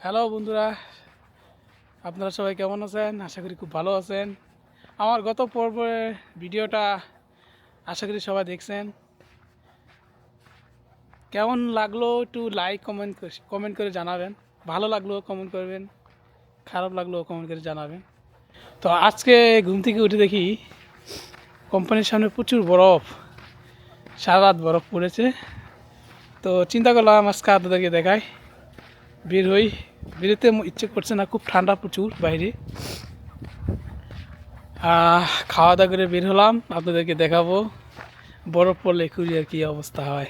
Hello বন্ধুরা, আপনারা সবাই কেমন আছেন? আশা করি খুব ভালো আছেন। আমার গত পর্বের ভিডিওটা আশা করি সবাই দেখছেন। কেমন লাগলো একটু লাইক কমেন্ট করে জানাবেন। ভালো লাগলো কমেন্ট করবেন, খারাপ লাগলো কমেন্ট করে জানাবেন। তো আজকে ঘুম থেকে উঠে দেখি কোম্পানির সামনে প্রচুর বরফ, সারা রাত বরফ পড়েছে। তো চিন্তা করলাম আজকে আপনাদেরকে দেখাই, বের হই। বেরোতে ইচ্ছে করছে না, খুব ঠান্ডা প্রচুর বাইরে। খাওয়া দাওয়া করে বের হলাম, আপনাদেরকে দেখাবো বরফ পড়লে কুরিয়ার কী অবস্থা হয়।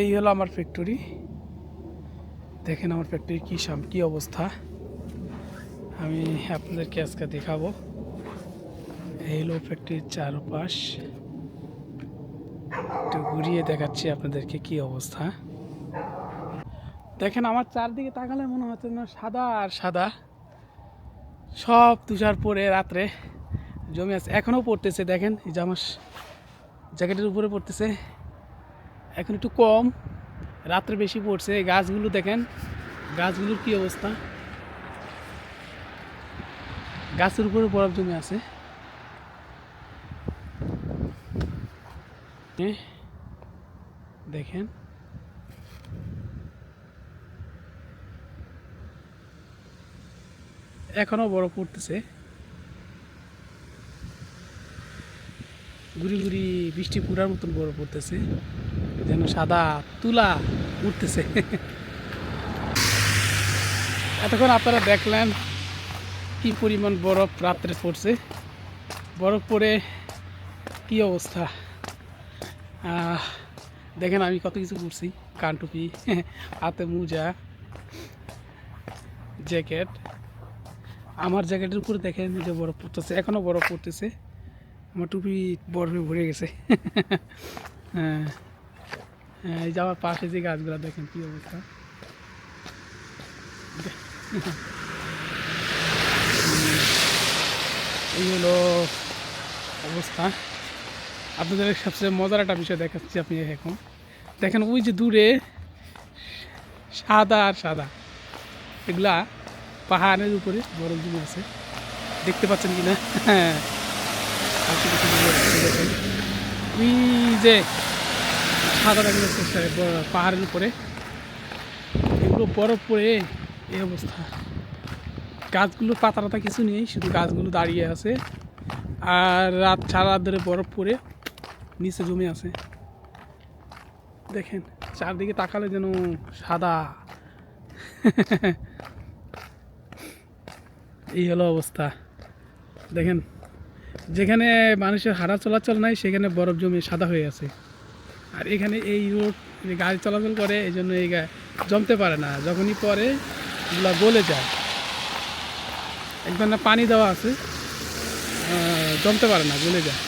এই হলো আমার ফ্যাক্টরি, দেখেন আমার ফ্যাক্টরি কী অবস্থা। আমি আপনাদেরকে আজকে দেখাবো। এই হলো ফ্যাক্টরির চারপাশ, একটু ঘুরিয়ে দেখাচ্ছি আপনাদেরকে কী অবস্থা। দেখেন আমার চারদিকে তাকালে মনে হচ্ছে না সাদা আর সাদা, সব তুষার পরে রাত্রে জমে আছে, এখনও পড়তেছে। দেখেন এই যে আমার জ্যাকেটের উপরে পড়তেছে, এখন একটু কম, রাত্রে বেশি পড়ছে। গাছগুলো দেখেন, গাছগুলোর কি অবস্থা, গাছের উপরে বরফ জমে আছে। দেখেন এখনো বরফ পড়তেছে, গুড়ি গুড়ি বৃষ্টি পুরার মতন বরফ পড়তেছে, যেন সাদা তুলা উঠতেছে। এতক্ষণ আপনারা দেখলেন কি পরিমাণ বরফ রাত্রে পড়ছে। বরফ পড়ে কি অবস্থা, দেখেন আমি কত কিছু করছি, কান টুপি, হাতে মোজা, জ্যাকেট। আমার জ্যাকেটের উপরে দেখেন যে বরফ পড়তেছে, এখনও বরফ পড়তেছে, আমার টুপি বরফে ভরে গেছে। হ্যাঁ, এই যে আমার পাশে যে গাছগুলো দেখেন কি অবস্থা। এই হলো অবস্থা। আপনাদের সবচেয়ে মজার একটা বিষয় দেখাচ্ছি আপনি এখন দেখেন, ওই যে দূরে সাদা আর সাদা, এগুলা পাহাড়ের উপরে বরফ জমে আছে, দেখতে পাচ্ছেন কি না? হ্যাঁ, ওই যে সাদা দেখা যাচ্ছে পাহাড়ের উপরে, এগুলো বরফ পড়ে এই অবস্থা। গাছগুলো পাতা টাতা কিছু নেই, শুধু গাছগুলো দাঁড়িয়ে আছে, আর সারা রাত ধরে বরফ পড়ে নিচে জমে আছে। দেখেন চারদিকে তাকালে যেন সাদা। এই হলো অবস্থা। দেখেন যেখানে মানুষের হাঁটা চলাচল নাই সেখানে বরফ জমে সাদা হয়ে আছে, আর এখানে এই রোড গাড়ি চলাচল করে, এই জন্য এই জমতে পারে না, যখনই পরে এগুলো গলে যায়। একবার না পানি দেওয়া আছে, জমতে পারে না, গলে যায়।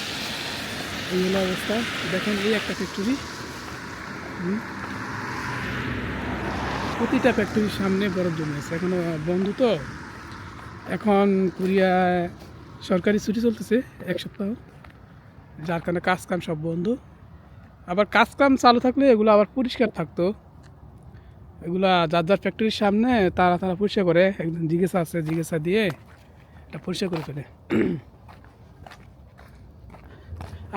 এই হলো অবস্থা। দেখেন এই একটা ফ্যাক্টরি, প্রতিটা ফ্যাক্টরির সামনে বরফ জমে আছে, এখনও বন্ধ। তো এখন কোরিয়ায় সরকারি ছুটি চলতেছে 1 সপ্তাহ, যার কারণে কাজ কাম সব বন্ধ। আবার কাজ কাম চালু থাকলে এগুলো আবার পরিষ্কার থাকতো, এগুলা যার যার ফ্যাক্টরির সামনে তারা তারা পরিষ্কার করে, একদম জিজ্ঞাসা আছে, জিজ্ঞাসা দিয়ে এটা পরিষ্কার করে ফেলে।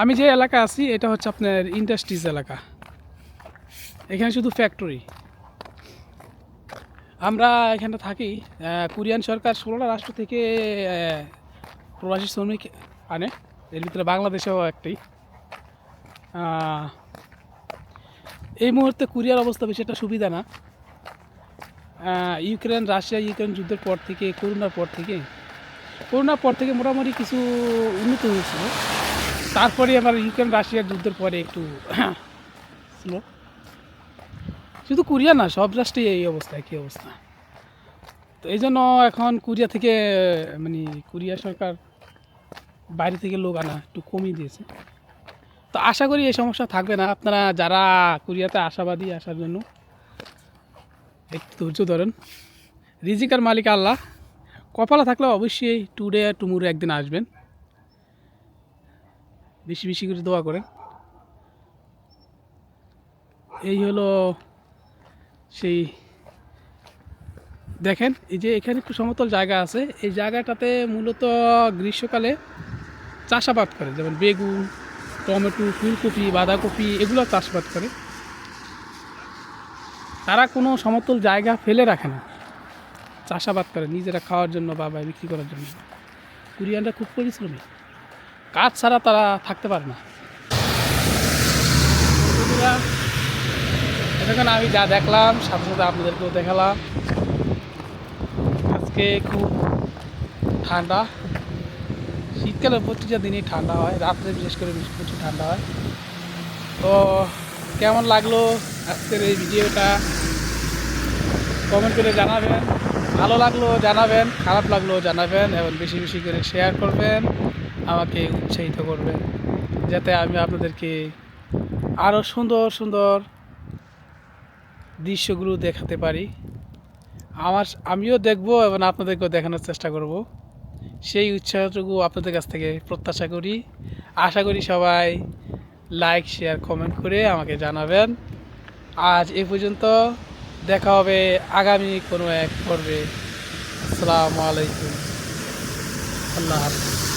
আমি যে এলাকা আছি এটা হচ্ছে আপনার ইন্ডাস্ট্রিজ এলাকা, এখানে শুধু ফ্যাক্টরি। আমরা এখানে থাকি, কোরিয়ান সরকার 16টা রাষ্ট্র থেকে প্রবাসী শ্রমিক আনে, এর ভিতরে বাংলাদেশেও একটি। এই মুহূর্তে কোরিয়ার অবস্থা বেশি একটা সুবিধা না। রাশিয়া ইউক্রেন যুদ্ধের পর থেকে, করোনার পর থেকে মোটামুটি কিছু উন্নত হয়েছিল। তারপরে আবার ইউক্রেন রাশিয়ার যুদ্ধের পরে একটু স্লো। শুধু কোরিয়া না, সব রাষ্ট্রেই এই অবস্থা, একই অবস্থা। তো এই জন্য এখন কোরিয়া থেকে, মানে কোরিয়া সরকার বাইরে থেকে লোক আনা একটু কমিয়ে দিয়েছে। তো আশা করি এই সমস্যা থাকবে না। আপনারা যারা কোরিয়াতে আশাবাদী আসার জন্য একটু ধৈর্য ধরেন, রিজিকার মালিক আল্লাহ, কপালে থাকলে অবশ্যই টুডে টুমুরে একদিন আসবেন। বেশি বেশি করে দোয়া করেন। এই হলো সেই দেখেন এই যে এখানে একটু সমতল জায়গা আছে, এই জায়গাটাতে মূলত গ্রীষ্মকালে চাষাবাদ করে, যেমন বেগুন, টমেটো, ফুলকপি, বাঁধাকপি এগুলো চাষাবাদ করে। তারা কোনো সমতল জায়গা ফেলে রাখে না, চাষাবাদ করে নিজেরা খাওয়ার জন্য বা বিক্রি করার জন্য। কোরিয়ানরা খুব পরিশ্রমী, কাজ ছাড়া তারা থাকতে পারে না। বন্ধুরা, এতক্ষণ আমি যা দেখলাম সাথে সাথে আপনাদেরকেও দেখালাম। আজকে খুব ঠান্ডা, শীতকালে প্রতিটা দিনই ঠান্ডা হয়, রাত্রে বিশেষ করে প্রচুর ঠান্ডা হয়। তো কেমন লাগলো আজকের এই ভিডিওটা কমেন্ট করে জানাবেন। ভালো লাগলো জানাবেন, খারাপ লাগলো জানাবেন, এবং বেশি বেশি করে শেয়ার করবেন, আমাকে উৎসাহিত করবেন যাতে আমি আপনাদেরকে আরও সুন্দর সুন্দর দৃশ্যগুলো দেখাতে পারি। আমিও দেখবো এবং আপনাদেরকেও দেখানোর চেষ্টা করব। সেই উৎসাহটুকু আপনাদের কাছ থেকে প্রত্যাশা করি। আশা করি সবাই লাইক, শেয়ার, কমেন্ট করে আমাকে জানাবেন। আজ এ পর্যন্ত, দেখা হবে আগামী কোনো এক পর্বে। আসসালামু আলাইকুম, আল্লাহ হাফেজ।